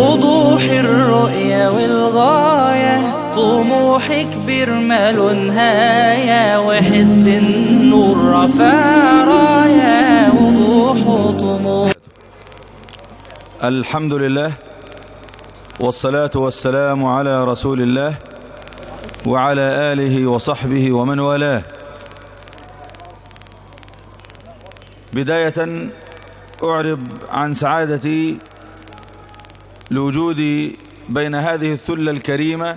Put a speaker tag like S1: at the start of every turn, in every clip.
S1: وضوح الرؤية والغاية، طموح كبير ماله نهاية، وحزب النور رفع راية وضوح وطموح.
S2: الحمد لله والصلاة والسلام على رسول الله وعلى آله وصحبه ومن والاه. بداية أعرب عن سعادتي لوجودي بين هذه الثلة الكريمة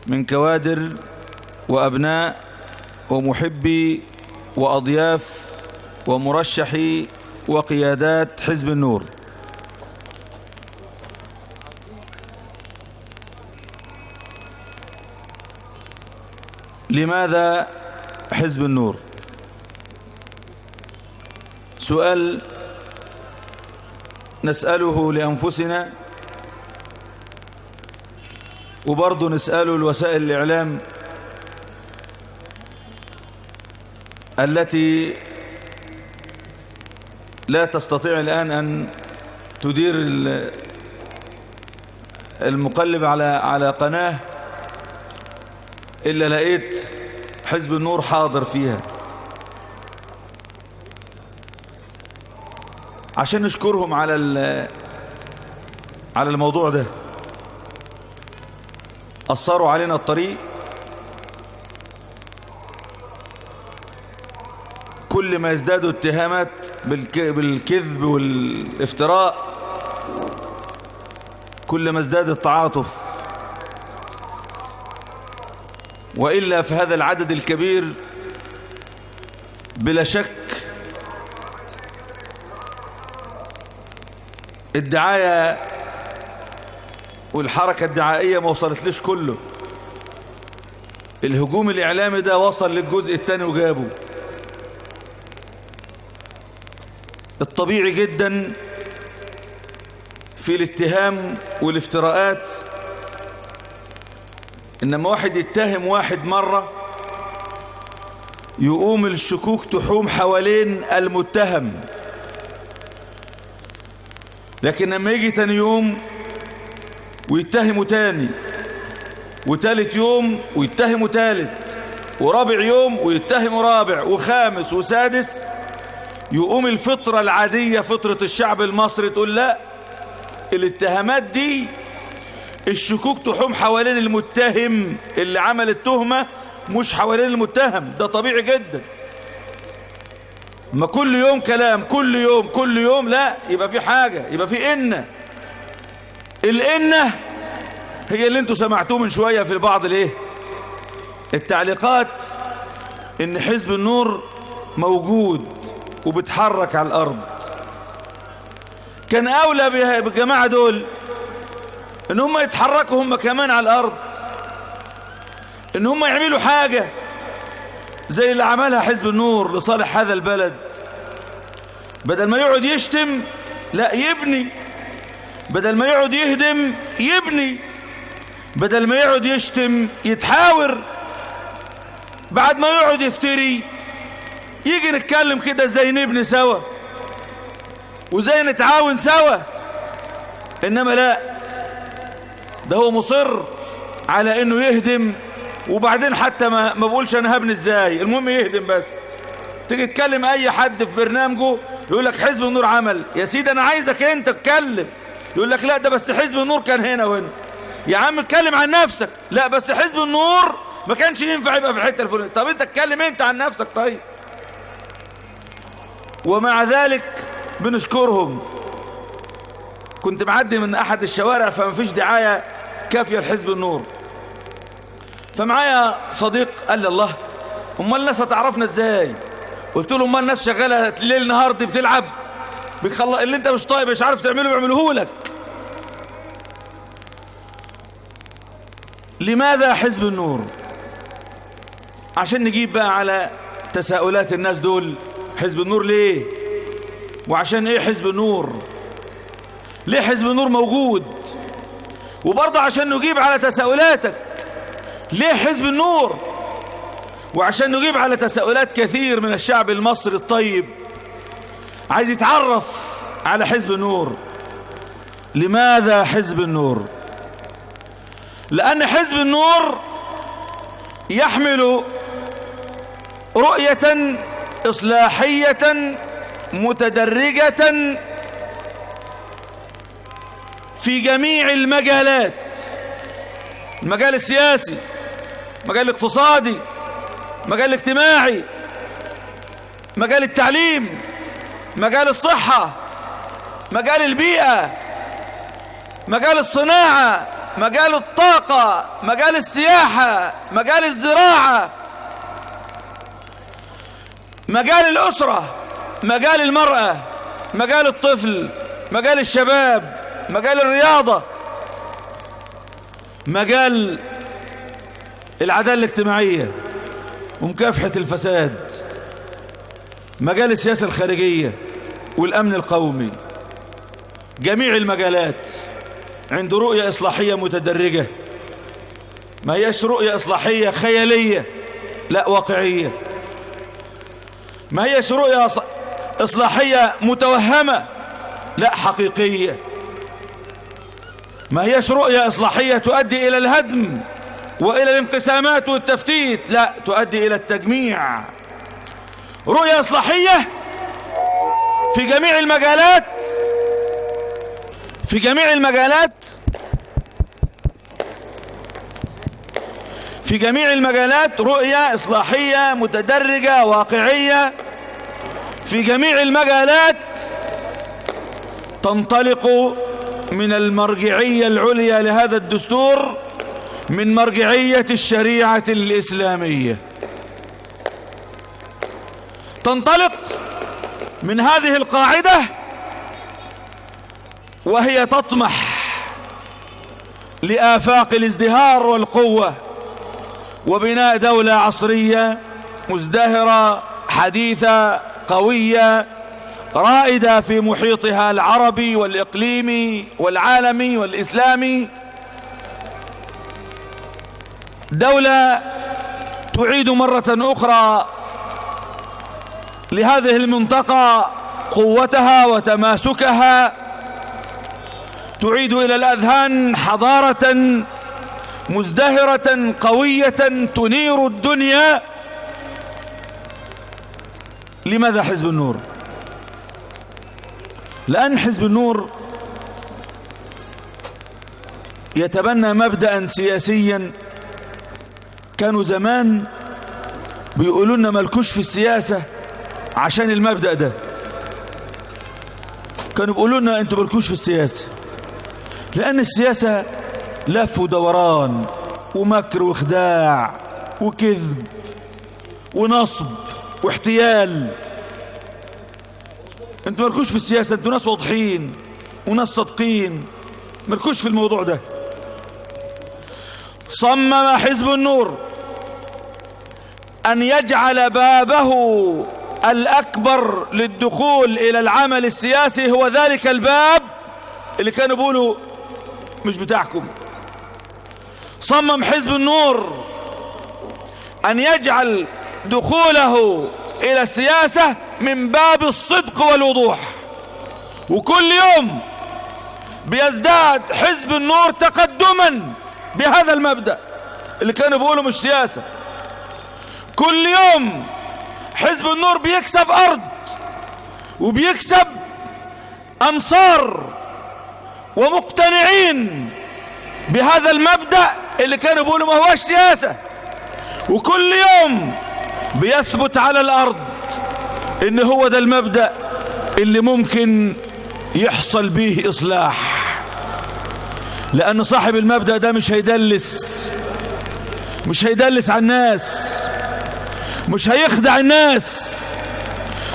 S2: من كوادر وأبناء ومحبي وأضياف ومرشحي وقيادات حزب النور. لماذا حزب النور؟ سؤال نسأله لأنفسنا، وبرضه نسأله لوسائل الإعلام التي لا تستطيع الآن أن تدير المقلب على قناة إلا لقيت حزب النور حاضر فيها، عشان نشكرهم على الموضوع ده. أثروا علينا الطريق، كل ما يزدادوا اتهامات بالكذب والافتراء كل ما ازداد التعاطف، وإلا في هذا العدد الكبير بلا شك الدعاية والحركة الدعائية ما وصلتليش كله. الهجوم الإعلامي ده وصل للجزء الثاني وجابه. الطبيعي جدا في الاتهام والافتراءات إنما واحد يتهم واحد مرة يقوم الشكوك تحوم حوالين المتهم، لكن لما يجي تاني يوم ويتهموا تاني، وتالت يوم ويتهموا تالت، ورابع يوم ويتهموا رابع وخامس وسادس، يقوم الفطرة العادية فطرة الشعب المصري تقول لا، الاتهامات دي الشكوك تحوم حوالين المتهم اللي عمل التهمة مش حوالين المتهم. ده طبيعي جدا. ما كل يوم كلام كل يوم لا، يبقى في حاجة، يبقى في الإنة هي اللي انتوا سمعتوه من شوية في بعض التعليقات، ان حزب النور موجود وبتحرك على الأرض. كان أولى بالجماعة دول ان هم يتحركوا هم كمان على الأرض، ان هم يعملوا حاجة زي اللي عملها حزب النور لصالح هذا البلد. بدل ما يقعد يشتم لا يبني، بدل ما يقعد يهدم يبني، بدل ما يقعد يشتم يتحاور، بعد ما يقعد يفتري يجي نتكلم كده ازاي نبني سوا وازاي نتعاون سوا. انما لا، ده هو مصر على انه يهدم، وبعدين حتى ما بقولش انا هبني ازاي، المهم يهدم بس. تيجي تكلم اي حد في برنامجه يقول لك حزب النور عمل. يا سيدي انا عايزك انت تتكلم، يقول لك لا ده بس حزب النور كان هنا وهنا. يا عم اتكلم عن نفسك. لا بس حزب النور ما كانش ينفع يبقى في الحته الفلانيه. طب انت اتكلم انت عن نفسك. طيب، ومع ذلك بنشكرهم. كنت معدي من احد الشوارع فما فيش دعايه كافيه لحزب النور، فمعايا صديق قال لي الله امال الناس هتعرفنا ازاي؟ قلت له امال الناس شغاله ليل نهار دي بتلعب بيخلص اللي انت مش طايق مش عارف تعمله بيعملوه لك. لماذا حزب النور؟ عشان نجيب بقى على تساؤلات الناس دول. حزب النور ليه؟ وعشان ايه حزب النور؟ ليه حزب النور موجود؟ وبرضه عشان نجيب على تساؤلاتك ليه حزب النور، وعشان نجيب على تساؤلات كثير من الشعب المصري الطيب عايز يتعرف على حزب النور. لماذا حزب النور؟ لأن حزب النور يحمل رؤية إصلاحية متدرجة في جميع المجالات: المجال السياسي، المجال الاقتصادي، المجال الاجتماعي، مجال التعليم، مجال الصحة، مجال البيئة، مجال الصناعة، مجال الطاقة، مجال السياحة، مجال الزراعة، مجال الأسرة، مجال المرأة، مجال الطفل، مجال الشباب، مجال الرياضة، مجال العدالة الاجتماعية ومكافحة الفساد، مجال السياسة الخارجية والأمن القومي. جميع المجالات عنده رؤية إصلاحية متدرجة، ما هيش رؤية إصلاحية خيالية، لا، واقعية. ما هيش رؤية إصلاحية متوهمة، لا، حقيقية. ما هيش رؤية إصلاحية تؤدي إلى الهدم وإلى الانقسامات والتفتيت، لا، تؤدي إلى التجميع. رؤية إصلاحية في جميع المجالات، في جميع المجالات، في جميع المجالات، رؤية إصلاحية متدرجة واقعية في جميع المجالات، تنطلق من المرجعية العليا لهذا الدستور، من مرجعية الشريعة الإسلامية. تنطلق من هذه القاعدة وهي تطمح لآفاق الازدهار والقوة وبناء دولة عصرية مزدهرة حديثة قوية رائدة في محيطها العربي والإقليمي والعالمي والإسلامي. دولة تعيد مرة أخرى لهذه المنطقة قوتها وتماسكها، تعيد إلى الأذهان حضارة مزدهرة قوية تنير الدنيا. لماذا حزب النور؟ لأن حزب النور يتبنى مبدأ سياسيا كانوا زمان بيقولوا لنا مالكوش في السياسة عشان المبدأ ده. كانوا بيقولوا لنا انتوا مالكوش في السياسة لأن السياسة لف ودوران ومكر وخداع وكذب ونصب واحتيال. انتوا مالكوش في السياسة، انتوا ناس واضحين وناس صادقين، مالكوش في الموضوع ده. صمم حزب النور أن يجعل بابه الأكبر للدخول إلى العمل السياسي هو ذلك الباب اللي كانوا بيقولوا مش بتاعكم. صمم حزب النور أن يجعل دخوله إلى السياسة من باب الصدق والوضوح، وكل يوم بيزداد حزب النور تقدما بهذا المبدأ اللي كانوا بيقولوا مش سياسة. كل يوم حزب النور بيكسب أرض وبيكسب أنصار ومقتنعين بهذا المبدأ اللي كانوا بيقولوا ما هوش سياسة، وكل يوم بيثبت على الأرض إن هو ده المبدأ اللي ممكن يحصل به إصلاح. لأن صاحب المبدأ ده مش هيدلس على الناس، مش هيخدع الناس،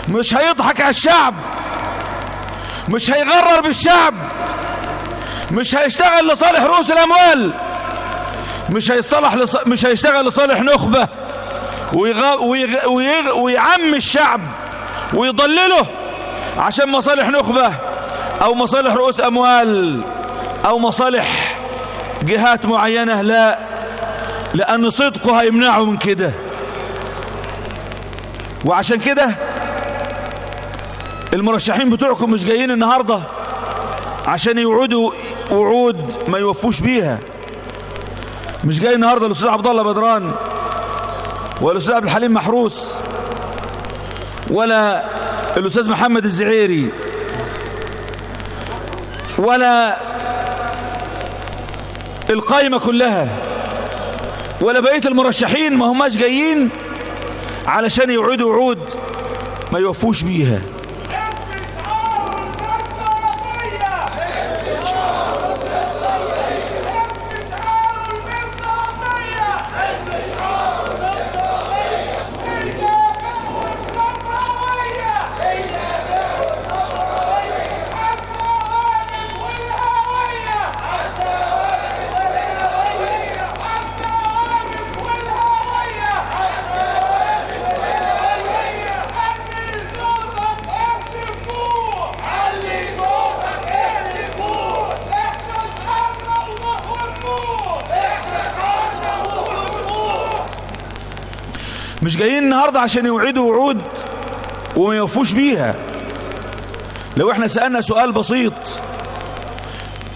S2: مش هيضحك على الشعب، مش هيغرر بالشعب، مش هيشتغل لصالح رؤوس الأموال، مش هيشتغل لصالح نخبة ويعم الشعب ويضلله عشان مصالح نخبة أو مصالح رؤوس أموال أو مصالح جهات معينة. لا، لأن صدقه هيمنعه من كده. وعشان كده المرشحين بتوعكم مش جايين النهاردة عشان يوعدوا وعود ما يوفوش بيها. مش جاي النهارده الاستاذ عبد الله بدران ولا الاستاذ عبد الحليم محروس ولا الاستاذ محمد الزعيري ولا القائمة كلها ولا بقية المرشحين، ما هماش جايين علشان يوعدوا وعود ما يوفوش بيها. مش جايين النهاردة عشان يوعدوا وعود وما يوفوش بيها. لو احنا سألنا سؤال بسيط،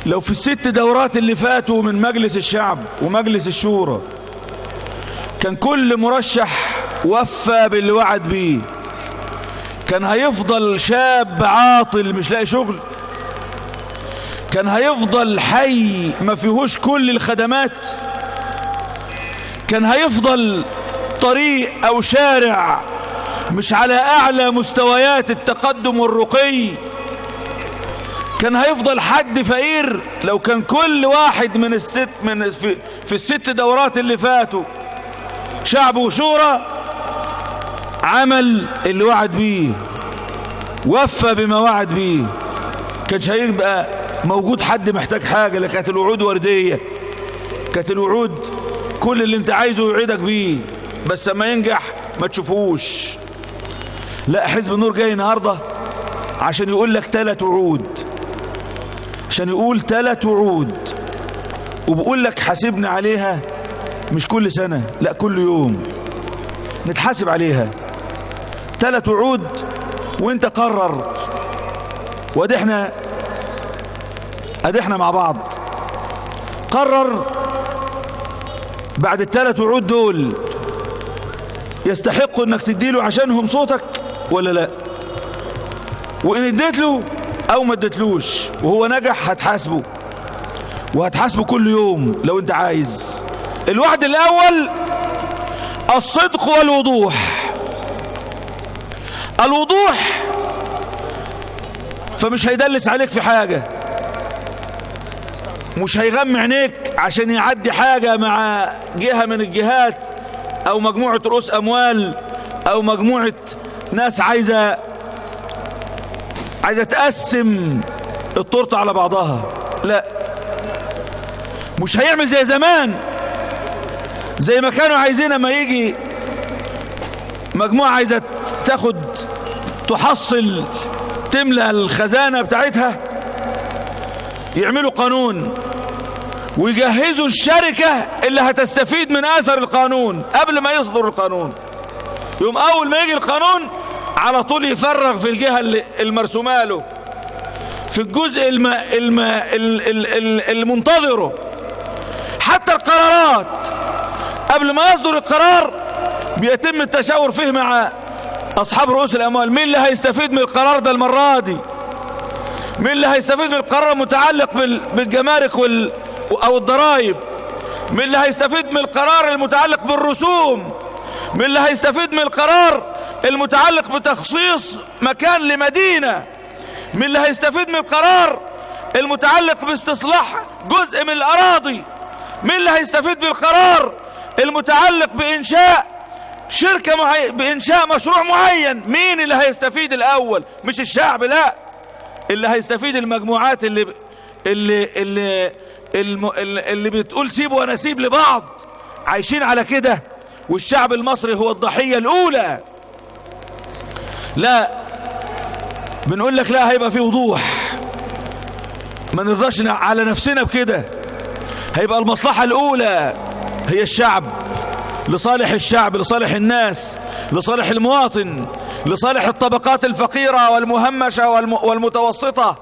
S2: لو في ال6 دورات اللي فاتوا من مجلس الشعب ومجلس الشورى كان كل مرشح وفى باللي وعد بيه، كان هيفضل شاب عاطل مش لاقي شغل؟ كان هيفضل حي ما فيهوش كل الخدمات؟ كان هيفضل طريق او شارع مش على اعلى مستويات التقدم والرقي؟ كان هيفضل حد فقير لو كان كل واحد من في ال6 دورات اللي فاتوا شعب وشورى عمل اللي وعد بيه، وفى بما وعد بيه؟ كانش هيبقى موجود حد محتاج حاجة. اللي كانت الوعود وردية، كانت الوعود كل اللي انت عايزه يوعدك بيه، بس اما ينجح ما تشوفوش. لا، حزب النور جاي النهارده عشان يقول لك 3 وعود، عشان يقول 3 وعود، وبقول لك حاسبنا عليها مش كل سنة، لا كل يوم نتحاسب عليها. 3 وعود وانت قرر، وادي احنا مع بعض قرر بعد ال3 وعود دول يستحقوا انك تديله عشانهم صوتك ولا لا؟ وان اديت له او ما اديتلوش وهو نجح هتحاسبه، وهتحاسبه كل يوم لو انت عايز. الوعد الاول الصدق والوضوح. الوضوح فمش هيدلس عليك في حاجة، مش هيغمي عينيك عشان يعدي حاجة مع جهة من الجهات او مجموعة رؤوس اموال او مجموعة ناس عايزة تقسم التورته على بعضها. لا، مش هيعمل زي زمان، زي ما كانوا عايزين اما يجي مجموعة عايزة تحصل تملى الخزانة بتاعتها، يعملوا قانون ويجهزوا الشركة اللي هتستفيد من اثر القانون قبل ما يصدر القانون. يوم اول ما يجي القانون على طول يفرغ في الجهة المرسومة له في الجزء المنتظره. حتى القرارات قبل ما يصدر القرار بيتم التشاور فيه مع اصحاب رؤوس الاموال. مين اللي هيستفيد من القرار ده المرة دي؟ مين اللي هيستفيد من القرار المتعلق بالجمارك او الضرائب؟ مين اللي هيستفيد من القرار المتعلق بالرسوم؟ مين اللي هيستفيد من القرار المتعلق بتخصيص مكان لمدينة؟ مين اللي هيستفيد من القرار المتعلق باستصلاح جزء من الأراضي؟ مين اللي هيستفيد بالقرار المتعلق بإنشاء شركة بإنشاء مشروع معين؟ مين اللي هيستفيد الأول؟ مش الشعب، لا، اللي هيستفيد المجموعات اللي بتقول سيب ونسيب لبعض، عايشين على كده، والشعب المصري هو الضحية الأولى. لا، بنقول لك لا، هيبقى فيه وضوح، ما نرضاش على نفسنا بكده. هيبقى المصلحة الأولى هي الشعب، لصالح الشعب، لصالح الناس، لصالح المواطن، لصالح الطبقات الفقيرة والمهمشة والمتوسطة،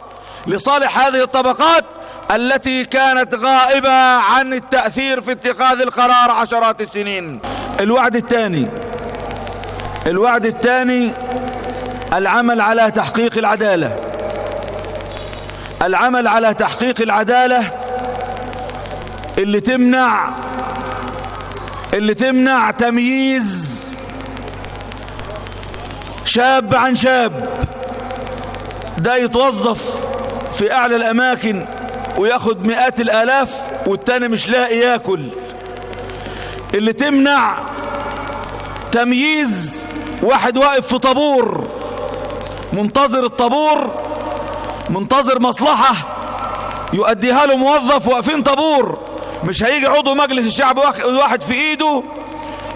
S2: لصالح هذه الطبقات التي كانت غائبة عن التأثير في اتخاذ القرار عشرات السنين. الوعد الثاني العمل على تحقيق العدالة. العمل على تحقيق العدالة اللي تمنع تمييز شاب عن شاب، ده يتوظف في أعلى الأماكن وياخد مئات الآلاف والتاني مش لاقي ياكل. اللي تمنع تمييز واحد واقف في طابور منتظر الطابور، منتظر مصلحة يؤديها له موظف، واقفين طابور، مش هيجي عضو مجلس الشعب واحد في ايده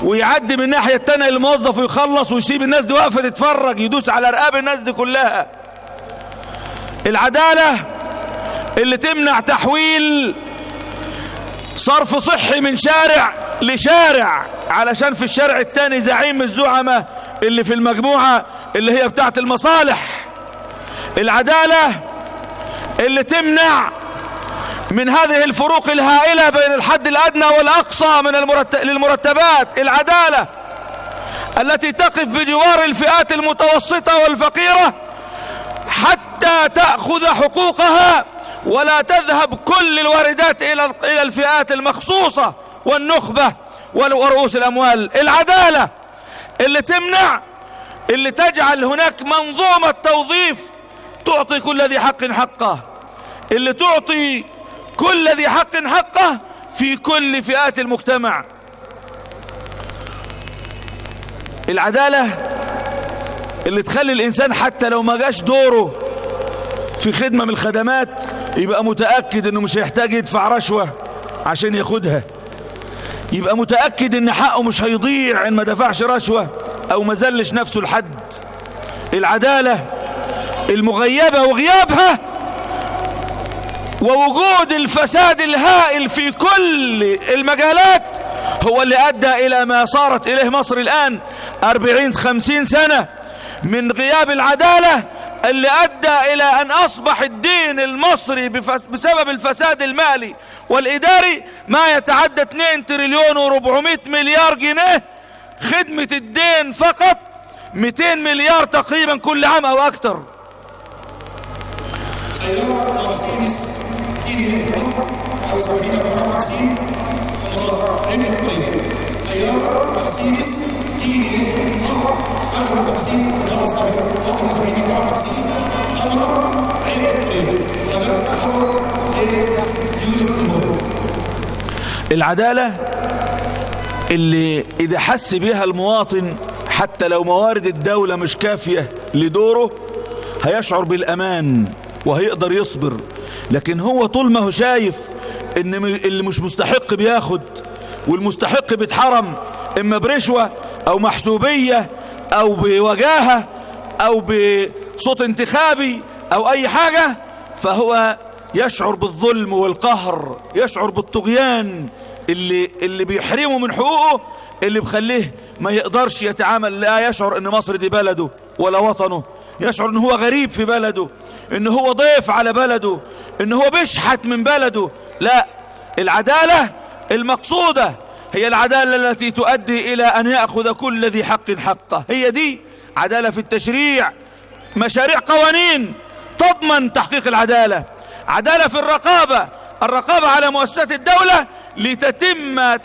S2: ويعدي من الناحية التانية الموظف ويخلص ويسيب الناس دي واقفة تتفرج، يدوس على رقاب الناس دي كلها. العدالة اللي تمنع تحويل صرف صحي من شارع لشارع علشان في الشارع التاني زعيم الزعماء اللي في المجموعة اللي هي بتاعت المصالح. العدالة اللي تمنع من هذه الفروق الهائلة بين الحد الأدنى والأقصى من للمرتبات. العدالة التي تقف بجوار الفئات المتوسطة والفقيرة حتى تأخذ حقوقها ولا تذهب كل الواردات إلى الفئات المخصوصة والنخبة ورؤوس الأموال. العدالة اللي تجعل هناك منظومة توظيف تعطي كل ذي حق حقه، اللي تعطي كل ذي حق حقه في كل فئات المجتمع. العدالة اللي تخلي الإنسان حتى لو ما جاش دوره في خدمة من الخدمات يبقى متأكد انه مش هيحتاج يدفع رشوة عشان ياخدها، يبقى متأكد ان حقه مش هيضيع ان ما دفعش رشوة او ما زلش نفسه لحد. العدالة المغيبة وغيابها ووجود الفساد الهائل في كل المجالات هو اللي أدى إلى ما صارت إليه مصر الآن 40-50 سنة من غياب العدالة، اللي أدى إلى أن أصبح الدين المصري بسبب الفساد المالي والإداري ما يتعدى 2 تريليون و400 مليار جنيه. خدمة الدين فقط 200 مليار تقريبا كل عام أو أكثر. العدالة اللي إذا حس بها المواطن حتى لو موارد الدولة مش كافية لدوره هيشعر بالأمان وهيقدر يصبر، لكن هو طول ما هو شايف ان اللي مش مستحق بياخد والمستحق بيتحرم اما برشوة او محسوبية او بوجاهة او بصوت انتخابي او اي حاجة، فهو يشعر بالظلم والقهر، يشعر بالطغيان اللي بيحرمه من حقوقه، اللي بخليه ما يقدرش يتعامل، لا يشعر ان مصر دي بلده ولا وطنه، يشعر ان هو غريب في بلده، ان هو ضيف على بلده، ان هو بيشحت من بلده. لا، العدالة المقصودة هي العدالة التي تؤدي الى ان يأخذ كل ذي حق حقه. هي دي عدالة في التشريع، مشاريع قوانين تضمن تحقيق العدالة، عدالة في الرقابة على مؤسسات الدولة ليتم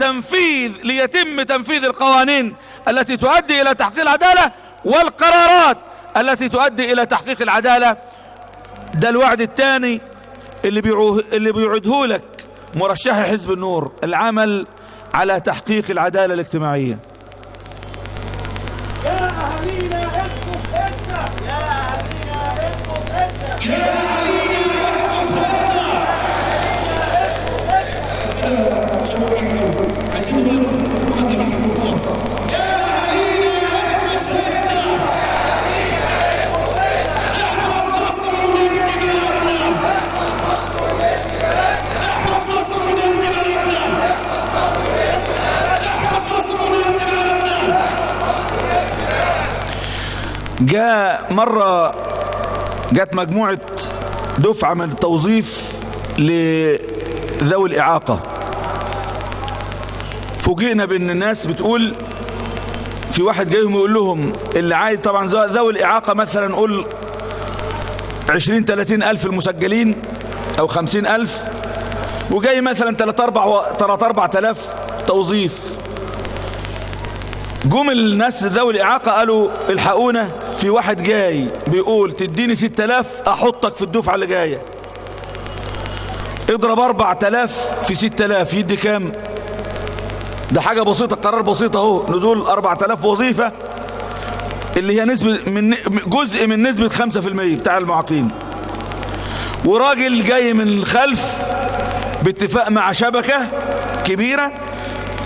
S2: تنفيذ القوانين التي تؤدي الى تحقيق العدالة والقرارات التي تؤدي الى تحقيق العدالة. ده الوعد الثاني اللي بيوعده لك مرشح حزب النور، العمل على تحقيق العدالة الاجتماعية.
S3: يا أهلينا اسقط انت، يا أهلينا اسقط انت، يا أهلينا اسقط
S2: جت مجموعة دفعة من التوظيف لذوي الإعاقة. فوجئنا بأن الناس بتقول في واحد جايهم يقول لهم اللي عايز، طبعا ذوي الإعاقة مثلا نقول 20-30 ألف المسجلين أو 50 ألف، وجاي مثلا 3-4 آلاف توظيف. جم الناس ذوي الإعاقة قالوا الحقونا، في واحد جاي بيقول تديني 6000 أحطك في الدفعة اللي جاية. اضرب 4000 في 6000 يدي كام؟ ده حاجة بسيطة، قرار بسيط اهو، نزول 4000 وظيفة اللي هي نسبة من جزء من نسبة 5% بتاع المعاقين. وراجل جاي من الخلف باتفاق مع شبكة كبيرة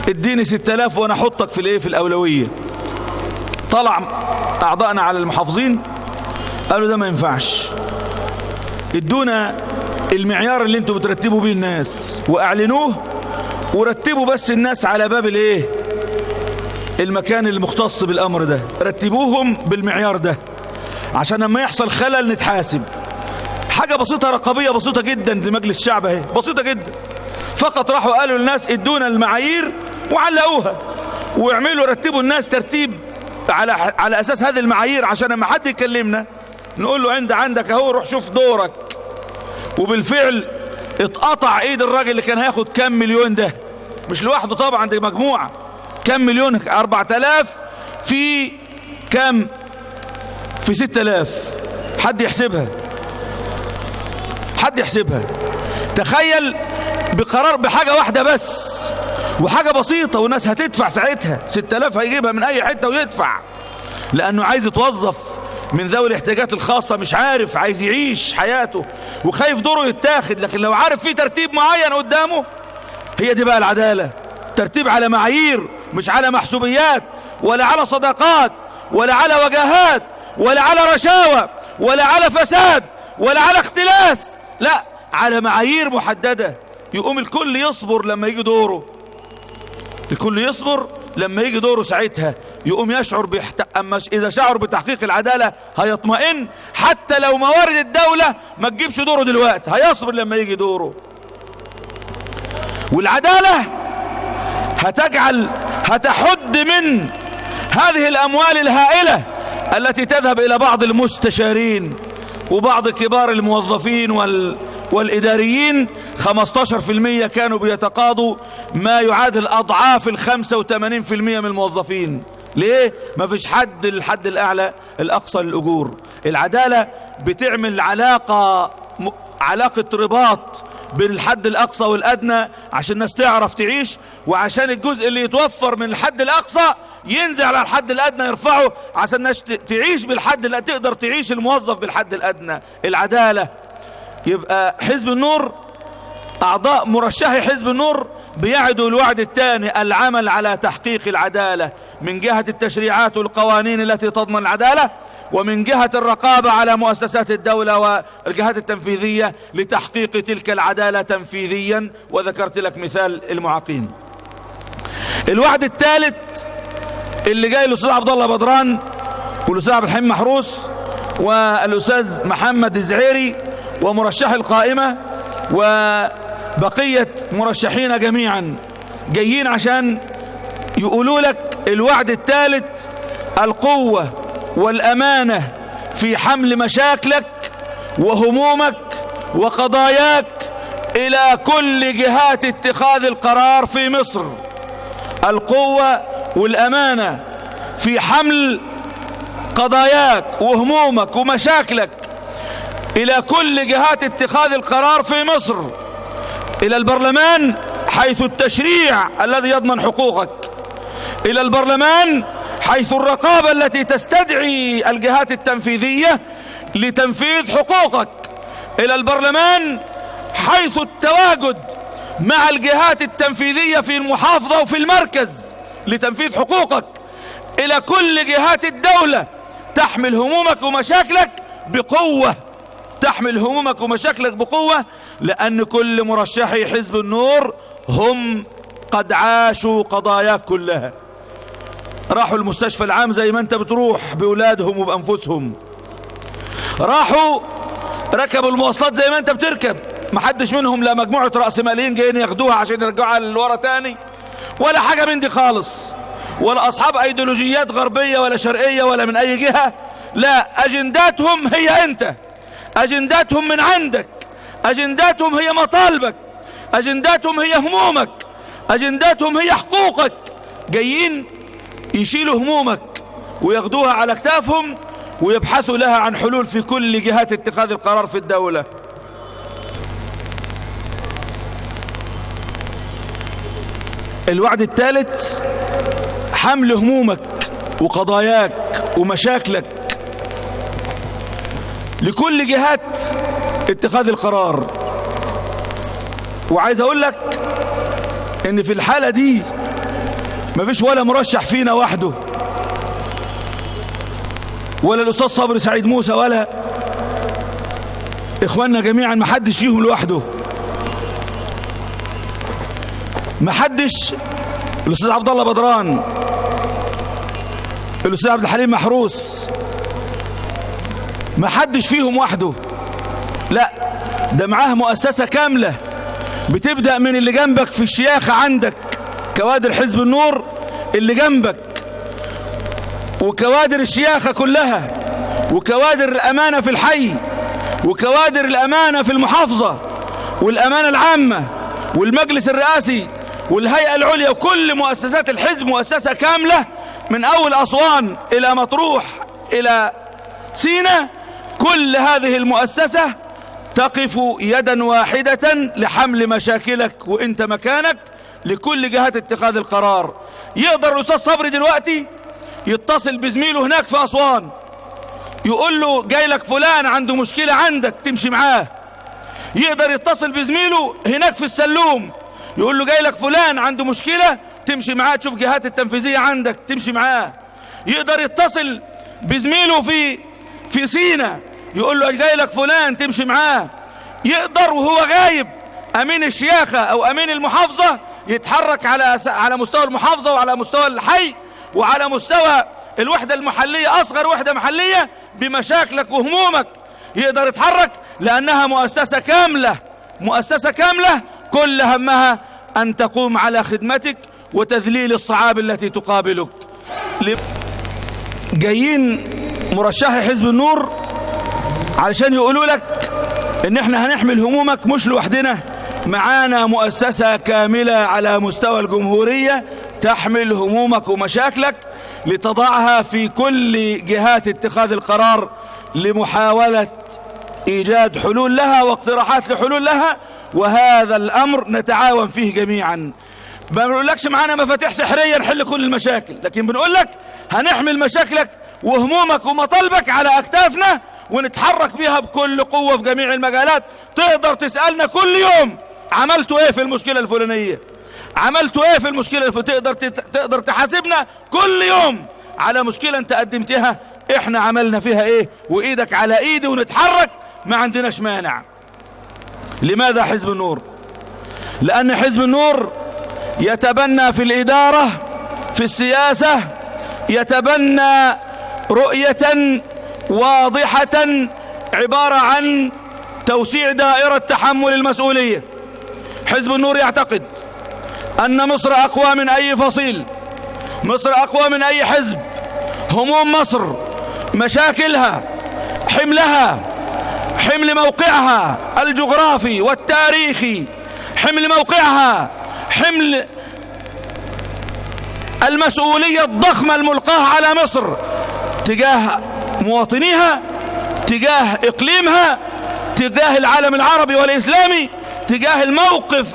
S2: اديني 6000 وانا احطك في الايه، في الأولوية. طلع اعضائنا على المحافظين قالوا ده ما ينفعش، ادونا المعيار اللي انتوا بترتبوا بيه الناس واعلنوه، ورتبوا بس الناس على باب الايه، المكان المختص بالامر ده، رتبوهم بالمعيار ده عشان لما يحصل خلل نتحاسب. حاجة بسيطة، رقابية بسيطة جدا لمجلس الشعب اهي، بسيطة جدا. فقط راحوا قالوا للناس ادونا المعايير وعلقوها، واعملوا رتبوا الناس ترتيب على اساس هذه المعايير، عشان لما حد يكلمنا نقول له عندك اهو، روح شوف دورك. وبالفعل اتقطع ايد الراجل اللي كان هياخد كام مليون، ده مش لوحده طبعا، دي مجموعة. كام مليون؟ 4000 في كام؟ في 6000. حد يحسبها، حد يحسبها. تخيل بقرار بحاجة واحدة بس، وحاجة بسيطة، والناس هتدفع ساعتها. 6000 هيجيبها من اي حتة ويدفع، لانه عايز يتوظف من ذوي الاحتياجات الخاصة، مش عارف، عايز يعيش حياته وخايف دوره يتاخد. لكن لو عارف في ترتيب معين قدامه، هي دي بقى العدالة. ترتيب على معايير، مش على محسوبيات، ولا على صداقات، ولا على وجاهات، ولا على رشاوى، ولا على فساد، ولا على اختلاس، لا، على معايير محددة. يقوم الكل يصبر لما يجي دوره، الكل يصبر لما يجي دوره، ساعتها يقوم يشعر أما إذا شعر بتحقيق العدالة هيطمئن، حتى لو موارد الدولة ما تجيبش دوره دلوقتي، هيصبر لما يجي دوره. والعدالة هتحد من هذه الأموال الهائلة التي تذهب إلى بعض المستشارين وبعض كبار الموظفين والإداريين. 15% كانوا بيتقاضوا ما يعادل أضعاف 85% من الموظفين. ليه؟ ما فيش حد الحد الأعلى الأقصى للأجور. العدالة بتعمل علاقة رباط بين الحد الأقصى والأدنى عشان الناس تعرف تعيش، وعشان الجزء اللي يتوفر من الحد الأقصى ينزل على الحد الأدنى يرفعه، عشان الناس تعيش بالحد الأدنى، تقدر تعيش الموظف بالحد الأدنى. العدالة. يبقى حزب النور، أعضاء مرشحي حزب النور بيعدوا الوعد الثاني، العمل على تحقيق العدالة من جهة التشريعات والقوانين التي تضمن العدالة، ومن جهة الرقابة على مؤسسات الدولة والجهات التنفيذية لتحقيق تلك العدالة تنفيذيا. وذكرت لك مثال المعاقين. الوعد الثالث اللي جاي الأستاذ عبد الله بدران والأستاذ عبد الحليم محروس والأستاذ محمد الزعيري ومرشحي القائمة وبقية مرشحين جميعا، جايين عشان يقولوا لك الوعد الثالث: القوة والأمانة في حمل مشاكلك وهمومك وقضاياك إلى كل جهات اتخاذ القرار في مصر. القوة والأمانة في حمل قضاياك وهمومك ومشاكلك إلى كل جهات اتخاذ القرار في مصر، إلى البرلمان حيث التشريع الذي يضمن حقوقك، إلى البرلمان حيث الرقابة التي تستدعي الجهات التنفيذية لتنفيذ حقوقك، إلى البرلمان حيث التواجد مع الجهات التنفيذية في المحافظة وفي المركز لتنفيذ حقوقك، إلى كل جهات الدولة تحمل همومك ومشاكلك بقوة، تحمل همومك ومشاكلك بقوة، لأن كل مرشحي حزب النور هم قد عاشوا قضاياك كلها. راحوا المستشفى العام زي ما انت بتروح بأولادهم وبأنفسهم، راحوا ركبوا المواصلات زي ما انت بتركب، محدش منهم لا مجموعة رأسماليين جايين ياخدوها عشان يرجعوها للورا تاني ولا حاجة من دي خالص، ولا أصحاب أيديولوجيات غربية ولا شرقية ولا من أي جهة. لا، أجنداتهم هي أنت، أجنداتهم من عندك، أجنداتهم هي مطالبك، أجنداتهم هي همومك، أجنداتهم هي حقوقك. جايين يشيلوا همومك وياخدوها على اكتافهم ويبحثوا لها عن حلول في كل جهات اتخاذ القرار في الدولة. الوعد الثالث حمل همومك وقضاياك ومشاكلك لكل جهات اتخاذ القرار. وعايز اقول لك ان في الحالة دي مفيش ولا مرشح فينا وحده، ولا الأستاذ صبري سعيد موسى ولا إخواننا جميعا، محدش فيهم لوحده، محدش. الأستاذ عبد الله بدران، الأستاذ عبد الحليم محروس، محدش فيهم وحده، لا، ده معاه مؤسسة كاملة بتبدأ من اللي جنبك في الشياخة عندك كوادر حزب النور اللي جنبك، وكوادر الشياخة كلها، وكوادر الأمانة في الحي، وكوادر الأمانة في المحافظة، والأمانة العامة، والمجلس الرئاسي، والهيئة العليا، وكل مؤسسات الحزب مؤسسة كاملة من أول أسوان إلى مطروح إلى سينا. كل هذه المؤسسة تقف يدا واحدة لحمل مشاكلك وإنت مكانك لكل جهات اتخاذ القرار. يقدر الأستاذ صبري دلوقتي يتصل بزميله هناك في أسوان يقول له جاي لك فلان عنده مشكلة عندك تمشي معاه. يقدر يتصل بزميله هناك في السلوم يقول له جاي لك فلان عنده مشكلة تمشي معاه، تشوف جهات التنفيذية عندك تمشي معاه. يقدر يتصل بزميله في سينا يقول له جاي لك فلان تمشي معاه. يقدر وهو غايب أمين الشياخة أو أمين المحافظة يتحرك على مستوى المحافظة وعلى مستوى الحي وعلى مستوى الوحدة المحلية، أصغر وحدة محلية، بمشاكلك وهمومك. يقدر يتحرك لأنها مؤسسة كاملة، مؤسسة كاملة كل همها أن تقوم على خدمتك وتذليل الصعاب التي تقابلك. جايين مرشحي حزب النور علشان يقولوا لك إن احنا هنحمل همومك مش لوحدنا، معانا مؤسسة كاملة على مستوى الجمهورية تحمل همومك ومشاكلك لتضعها في كل جهات اتخاذ القرار لمحاولة إيجاد حلول لها واقتراحات لحلول لها. وهذا الأمر نتعاون فيه جميعا. ما بنقولكش معانا مفاتيح سحرية نحل كل المشاكل، لكن بنقولك هنحمل مشاكلك وهمومك ومطالبك على أكتافنا ونتحرك بيها بكل قوة في جميع المجالات. تقدر تسألنا كل يوم عملتوا ايه في المشكلة الفلانية، عملتوا ايه في المشكلة تقدر تحاسبنا كل يوم على مشكلة انت قدمتها احنا عملنا فيها ايه، وايدك على ايدي ونتحرك، ما عندناش مانع. لماذا حزب النور؟ لأن حزب النور يتبنى في الإدارة في السياسة، يتبنى رؤية واضحة عبارة عن توسيع دائرة تحمل المسؤولية. حزب النور يعتقد أن مصر أقوى من أي فصيل، مصر أقوى من أي حزب. هموم مصر، مشاكلها، حملها، حمل موقعها الجغرافي والتاريخي، حمل موقعها، حمل المسؤولية الضخمة الملقاة على مصر تجاه مواطنيها، تجاه إقليمها، تجاه العالم العربي والإسلامي، تجاه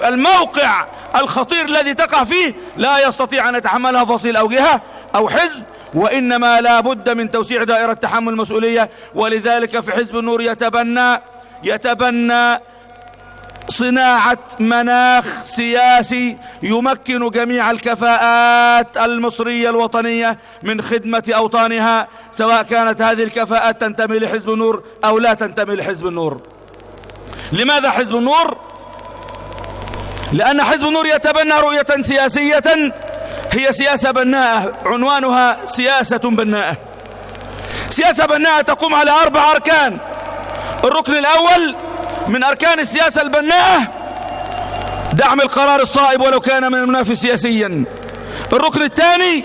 S2: الموقع الخطير الذي تقع فيه. لا يستطيع أن يتحملها فصيل أو جهة أو حزب، وإنما لا بد من توسيع دائرة تحمل المسؤولية. ولذلك في حزب النور يتبنى صناعة مناخ سياسي يمكن جميع الكفاءات المصرية الوطنية من خدمة أوطانها، سواء كانت هذه الكفاءات تنتمي لحزب النور أو لا تنتمي لحزب النور. لماذا حزب النور؟ لأن حزب النور يتبنى رؤية سياسية هي سياسة بناءة، عنوانها سياسة بناءة. سياسة بناءة تقوم على 4 أركان. الركن الأول من أركان السياسة البناءة دعم القرار الصائب ولو كان من المنافس سياسيا. الركن الثاني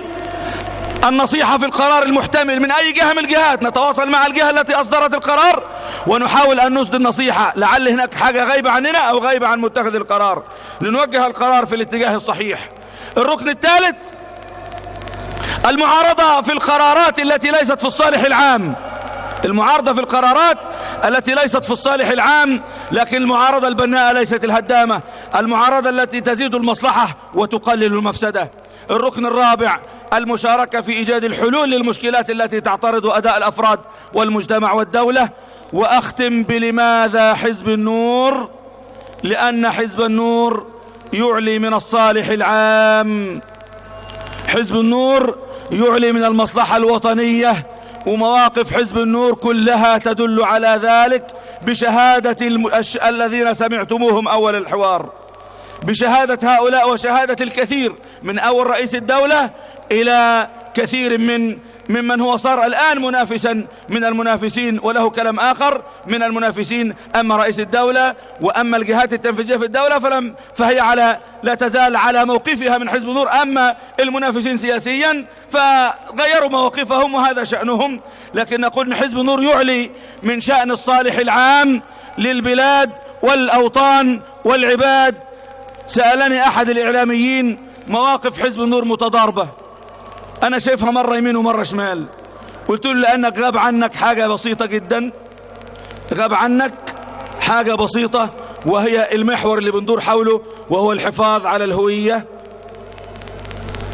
S2: النصيحة في القرار المحتمل من أي جهة من الجهات، نتواصل مع الجهة التي أصدرت القرار ونحاول أن نسد النصيحة، لعل هناك حاجة غايبة عننا أو غايبة عن متخذ القرار لنوجه القرار في الاتجاه الصحيح. الركن الثالث المعارضة في القرارات التي ليست في الصالح العام، المعارضة في القرارات التي ليست في الصالح العام، لكن المعارضة البناءة ليست الهدامة، المعارضة التي تزيد المصلحة وتقلل المفسدة. الركن الرابع المشاركة في إيجاد الحلول للمشكلات التي تعترض أداء الأفراد والمجتمع والدولة. وأختم بلماذا حزب النور؟ لأن حزب النور يعلي من الصالح العام، حزب النور يعلي من المصلحة الوطنية، ومواقف حزب النور كلها تدل على ذلك بشهادة الذين سمعتموهم أول الحوار، بشهادة هؤلاء وشهادة الكثير من أول رئيس الدولة إلى كثير ممن هو صار الآن منافسا من المنافسين وله كلام آخر من المنافسين. أما رئيس الدولة وأما الجهات التنفيذية في الدولة فهي لا تزال على موقفها من حزب النور. أما المنافسين سياسيا فغيروا مواقفهم وهذا شأنهم، لكن نقول أن حزب النور يعلي من شأن الصالح العام للبلاد والأوطان والعباد. سألني أحد الإعلاميين مواقف حزب النور متضاربة، أنا شايفها مرة يمين ومرة شمال. قلت له لأنك غاب عنك حاجة بسيطة جدا، غاب عنك حاجة بسيطة وهي المحور اللي بندور حوله، وهو الحفاظ على الهوية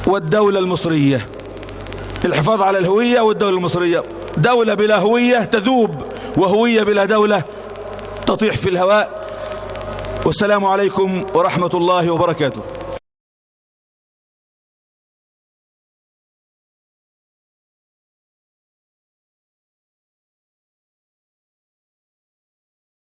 S2: والدولة المصرية. الحفاظ على الهوية والدولة المصرية. دولة بلا هوية تذوب، وهوية بلا دولة تطيح في الهواء. والسلام عليكم ورحمة الله وبركاته.